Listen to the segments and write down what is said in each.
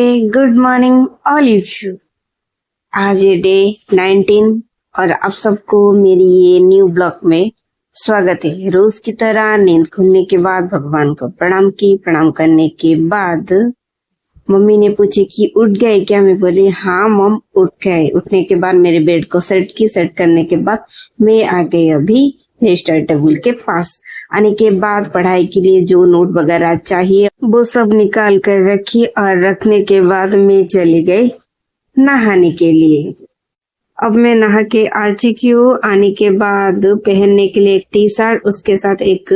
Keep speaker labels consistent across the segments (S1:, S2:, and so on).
S1: Good morning all you. आज है day 19 और आप सबको मेरी ये न्यू ब्लॉग में स्वागत है। रोज की तरह नींद खुलने के बाद भगवान को प्रणाम करने के बाद मम्मी ने पूछे कि उठ गए क्या। मैं बोली हाँ मम उठ गए। उठने के बाद मेरे बेड को सेट करने के बाद मैं आ गई अभी मेरे स्टडी टेबल के पास। आने के बाद पढ़ाई के लिए जो नोट वगैरह चाहिए वो सब निकाल कर रखी और रखने के बाद मैं चली गई नहाने के लिए। अब मैं नहा के आ चुकी हूँ। आने के बाद पहनने के लिए एक टी शर्ट, उसके साथ एक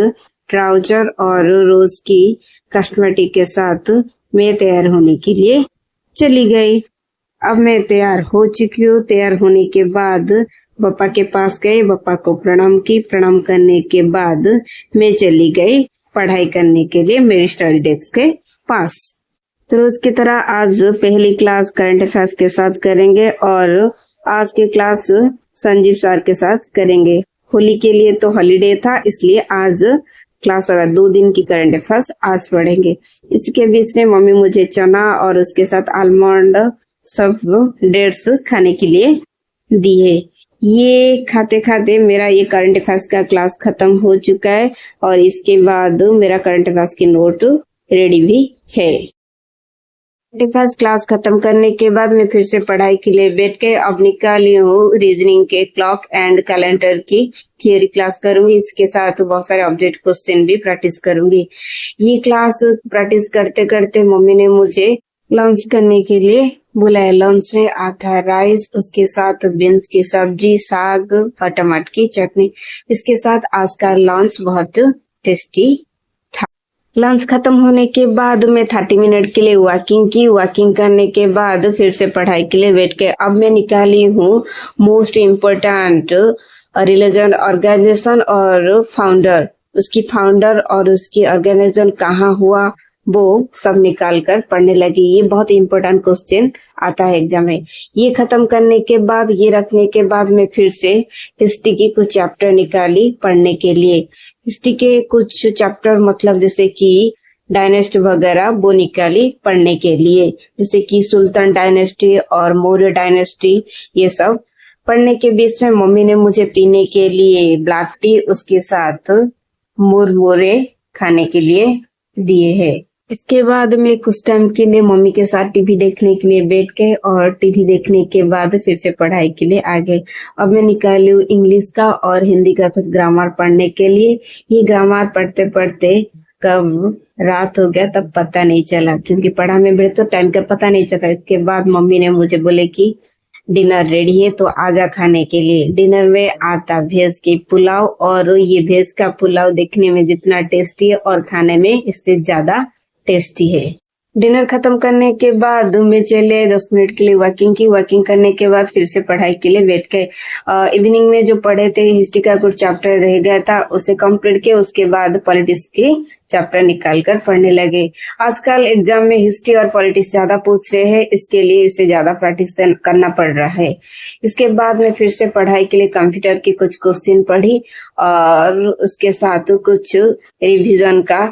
S1: ट्राउजर और रोज की कॉस्मेटिक के साथ मैं तैयार होने के लिए चली गई। अब मैं तैयार हो चुकी हूँ। तैयार होने के बाद पापा के पास गए, पापा को प्रणाम करने के बाद मैं चली गई पढ़ाई करने के लिए मेरी स्टडी डेस्क के पास। तो रोज की तरह आज पहली क्लास करंट अफेयर्स के साथ करेंगे और आज की क्लास संजीव सर के साथ करेंगे। होली के लिए तो हॉलीडे था, इसलिए आज क्लास होगा। 2 दिन की करंट अफेयर्स आज पढ़ेंगे। इसके बीच में मम्मी मुझे चना और उसके साथ आलमंड सब डेट्स खाने के लिए दिए। ये खाते खाते मेरा ये करंट अफेयर्स का क्लास खत्म हो चुका है और इसके बाद मेरा करंट अफेयर्स की नोट रेडी भी है। करंट अफेयर्स क्लास खत्म करने के बाद मैं फिर से पढ़ाई के लिए बैठ के अब निकाली हूँ रीजनिंग के क्लॉक एंड कैलेंडर की थियोरी क्लास करूंगी। इसके साथ बहुत सारे ऑब्जेक्ट क्वेश्चन भी प्रैक्टिस करूंगी। ये क्लास प्रैक्टिस करते करते मम्मी ने मुझे लंच करने के लिए बुलाया। लंच में आता राइस, उसके साथ बीन्स की सब्जी, साग और टमाटर की चटनी। इसके साथ आज का लंच बहुत टेस्टी था। लंच खत्म होने के बाद मैं 30 मिनट के लिए वॉकिंग की। वॉकिंग करने के बाद फिर से पढ़ाई के लिए बैठ के अब मैं निकाली हूँ मोस्ट इम्पोर्टेंट रिलीजन ऑर्गेनाइजेशन और फाउंडर, उसकी फाउंडर और उसकी ऑर्गेनाइजेशन कहाँ हुआ वो सब निकाल कर पढ़ने लगी। ये बहुत इम्पोर्टेंट क्वेश्चन आता है एग्जाम में। ये खत्म करने के बाद ये रखने के बाद मैं फिर से हिस्ट्री की कुछ चैप्टर निकाली पढ़ने के लिए। हिस्ट्री के कुछ चैप्टर मतलब जैसे कि डायनेस्टी वगैरह वो निकाली पढ़ने के लिए, जैसे कि सुल्तान डायनेस्टी और मौर्य डायनेस्टी। ये सब पढ़ने के बीच में मम्मी ने मुझे पीने के लिए ब्लैक टी, उसके साथ मुरमुरे खाने के लिए दिए हैं। इसके बाद मैं कुछ टाइम के लिए मम्मी के साथ टीवी देखने के लिए बैठ गए और टीवी देखने के बाद फिर से पढ़ाई के लिए आ गए। अब मैं निकाली हूँ इंग्लिश का और हिंदी का कुछ ग्रामर पढ़ने के लिए। ये ग्रामर पढ़ते पढ़ते कब रात हो गया तब पता नहीं चला, क्योंकि पढ़ा में बैठे तो टाइम का पता नहीं चला। इसके बाद मम्मी ने मुझे बोले कि डिनर रेडी है तो आजा खाने के लिए। डिनर में आता भेज की पुलाव और ये भेज का पुलाव देखने में जितना टेस्टी है और खाने में इससे ज्यादा टेस्टी है। डिनर खत्म करने के बाद मैं चले 10 मिनट के लिए वॉकिंग की। वॉकिंग करने के बाद फिर से पढ़ाई के लिए बैठ गए। इवनिंग में जो पढ़े थे हिस्ट्री का कुछ चैप्टर रह गया था उसे कंप्लीट किया। उसके बाद पॉलिटिक्स के चैप्टर निकाल कर पढ़ने लगे। आजकल एग्जाम में हिस्ट्री और पॉलिटिक्स ज्यादा पूछ रहे हैं, इसके लिए इसे ज्यादा प्रैक्टिस करना पड़ रहा है। इसके बाद मैं फिर से पढ़ाई के लिए कंप्यूटर की कुछ क्वेश्चन पढ़ी और उसके साथ कुछ रिविजन का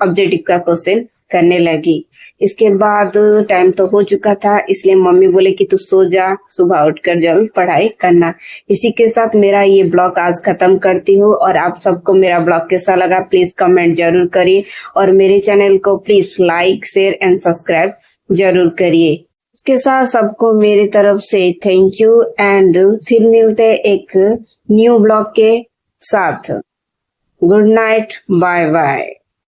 S1: ऑब्जेक्टिव का क्वेश्चन करने लगी। इसके बाद टाइम तो हो चुका था, इसलिए मम्मी बोले कि तू सो जा, सुबह उठकर जल्द पढ़ाई करना। इसी के साथ मेरा ये ब्लॉग आज खत्म करती हूँ और आप सबको मेरा ब्लॉग कैसा लगा प्लीज कमेंट जरूर करिए और मेरे चैनल को please like share and subscribe जरूर करिए। इसके साथ सबको मेरी तरफ से थैंक यू एंड फिर मिलते एक न्यू ब्लॉग के साथ। Good night, bye bye.